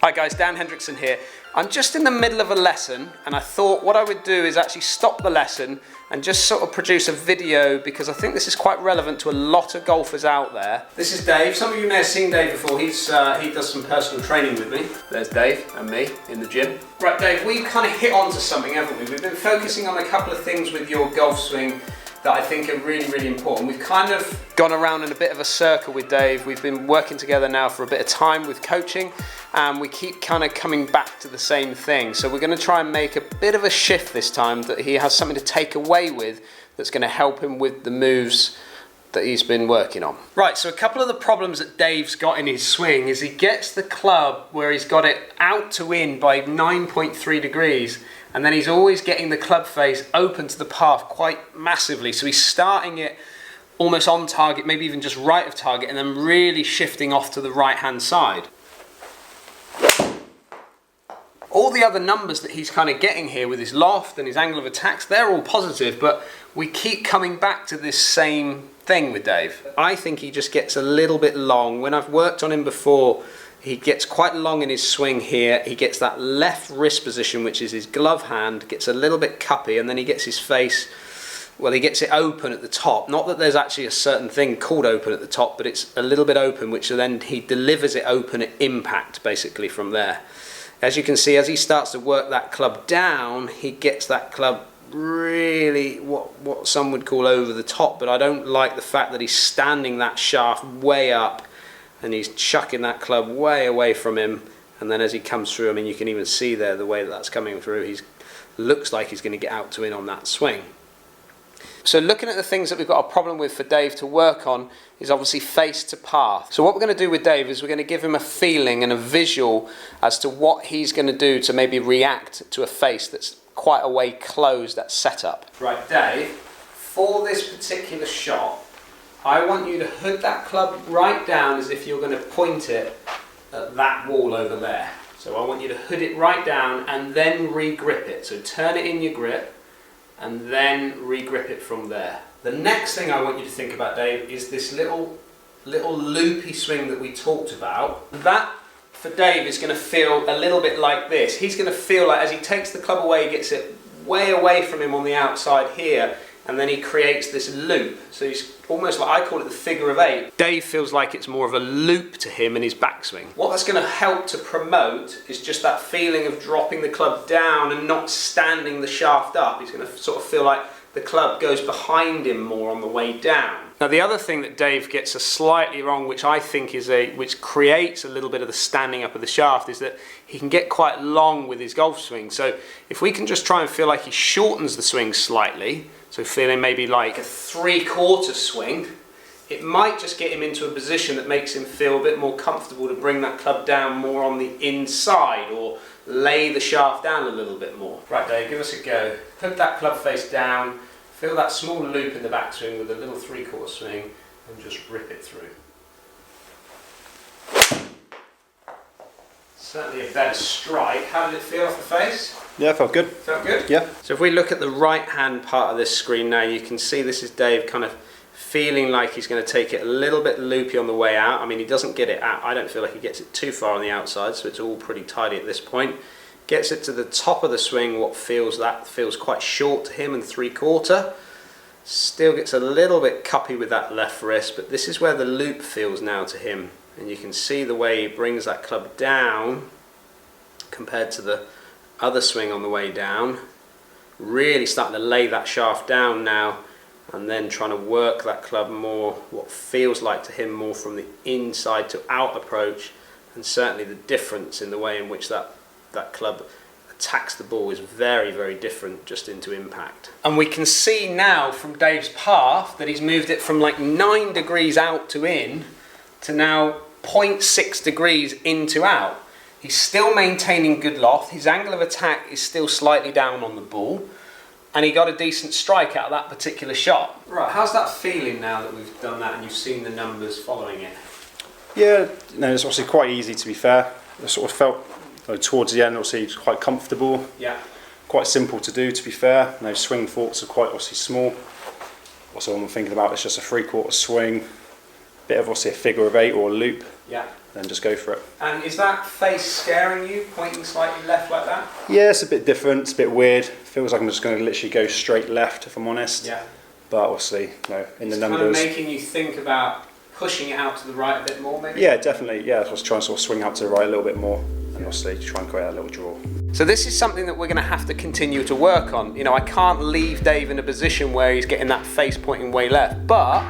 Hi guys, Dan Hendriksen here. I'm just in the middle of a lesson and I thought what I would do is actually stop the lesson and just sort of produce a video because I think this is quite relevant to a lot of golfers out there. This is Dave. Some of you may have seen Dave before. He does some personal training with me. There's Dave and me in the gym. Right Dave, we've kind of hit onto something, haven't we? We've been focusing on a couple of things with your golf swing that I think are really, really important. We've kind of gone around in a bit of a circle with Dave. We've been working together now for a bit of time with coaching, and we keep kind of coming back to the same thing. So we're gonna try and make a bit of a shift this time that he has something to take away with that's gonna help him with the moves that he's been working on. Right, so a couple of the problems that Dave's got in his swing is he gets the club where he's got it out to in by 9.3 degrees, and then he's always getting the club face open to the path quite massively. So he's starting it almost on target, maybe even just right of target, and then really shifting off to the right-hand side. All the other numbers that he's kind of getting here with his loft and his angle of attacks, they're all positive, but we keep coming back to this same thing with Dave. I think he just gets a little bit long. When I've worked on him before, he gets quite long in his swing here. He gets that left wrist position, which is his glove hand, gets a little bit cuppy, and then he gets his face, well, he gets it open at the top. Not that there's actually a certain thing called open at the top, but it's a little bit open, which then he delivers it open at impact, basically, from there. As you can see, as he starts to work that club down, he gets that club really what some would call over the top, but I don't like the fact that he's standing that shaft way up and he's chucking that club way away from him, and then as he comes through, I mean, you can even see there the way that that's coming through. He looks like he's going to get out to in on that swing. So looking at the things that we've got a problem with for Dave to work on is obviously face to path. So what we're going to do with Dave is we're going to give him a feeling and a visual as to what he's going to do to maybe react to a face that's quite a way closed at setup. Right, Dave, for this particular shot, I want you to hood that club right down as if you're going to point it at that wall over there. So I want you to hood it right down and then re-grip it. So turn it in your grip and then re-grip it from there. The next thing I want you to think about, Dave, is this little loopy swing that we talked about. That, for Dave, is going to feel a little bit like this. He's going to feel like as he takes the club away, he gets it way away from him on the outside here, and then he creates this loop. So he's almost like, I call it the figure of eight. Dave feels like it's more of a loop to him in his backswing. What that's going to help to promote is just that feeling of dropping the club down and not standing the shaft up. He's going to sort of feel like the club goes behind him more on the way down. Now the other thing that Dave gets slightly wrong, which I think is which creates a little bit of the standing up of the shaft, is that he can get quite long with his golf swing. So if we can just try and feel like he shortens the swing slightly, so feeling maybe like a 3/4 swing, it might just get him into a position that makes him feel a bit more comfortable to bring that club down more on the inside or lay the shaft down a little bit more. Right Dave, give us a go. Put that club face down, feel that small loop in the backswing with a little 3/4 swing and just rip it through. Certainly a better strike. How did it feel off the face? Yeah, it felt good. Felt good? Yeah. So if we look at the right hand part of this screen now, you can see this is Dave kind of feeling like he's going to take it a little bit loopy on the way out. I mean, he doesn't get it out. I don't feel like he gets it too far on the outside, so it's all pretty tidy at this point. Gets it to the top of the swing, what feels quite short to him and 3/4. Still gets a little bit cuppy with that left wrist, but this is where the loop feels now to him. And you can see the way he brings that club down compared to the other swing on the way down. Really starting to lay that shaft down now, and then trying to work that club more, what feels like to him more from the inside to out approach, and certainly the difference in the way in which that club attacks the ball is very, very different just into impact. And we can see now from Dave's path that he's moved it from like 9 degrees out to in to now 0.6 degrees in to out. He's still maintaining good loft, his angle of attack is still slightly down on the ball, and he got a decent strike out of that particular shot. Right, how's that feeling now that we've done that and you've seen the numbers following it? Yeah, no, it's obviously quite easy to be fair. I sort of felt towards the end, obviously, it's quite comfortable. Yeah. Quite simple to do, to be fair. No swing thoughts are quite obviously small. Also, what I'm thinking about is just a 3/4 swing, bit of obviously a figure of eight or a loop. Yeah. then just go for it. And is that face scaring you, pointing slightly left like that? Yeah, it's a bit different, it's a bit weird. Feels like I'm just going to literally go straight left, if I'm honest. Yeah. But obviously, in the numbers. Kind of making you think about pushing it out to the right a bit more, maybe? Yeah, definitely. Yeah, I was trying to sort of swing out to the right a little bit more, and obviously try and create a little draw. So this is something that we're going to have to continue to work on. I can't leave Dave in a position where he's getting that face pointing way left. But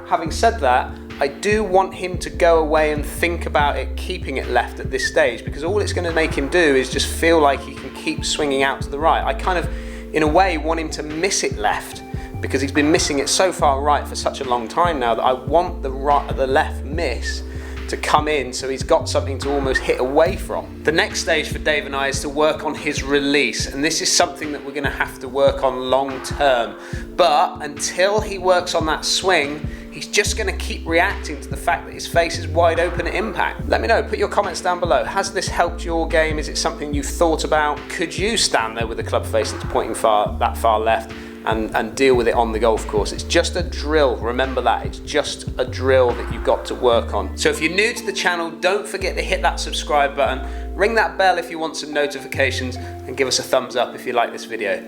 having said that, I do want him to go away and think about it, keeping it left at this stage, because all it's going to make him do is just feel like he can keep swinging out to the right. I kind of, in a way, want him to miss it left, because he's been missing it so far right for such a long time now that I want the left miss to come in so he's got something to almost hit away from. The next stage for Dave and I is to work on his release, and this is something that we're going to have to work on long term. But until he works on that swing, he's just going to keep reacting to the fact that his face is wide open at impact. Let me know, put your comments down below. Has this helped your game? Is it something you've thought about? Could you stand there with the club face that's pointing that far left and deal with it on the golf course? It's just a drill, remember that. It's just a drill that you've got to work on. So if you're new to the channel, don't forget to hit that subscribe button, ring that bell if you want some notifications, and give us a thumbs up if you like this video.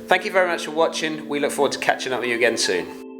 Thank you very much for watching. We look forward to catching up with you again soon.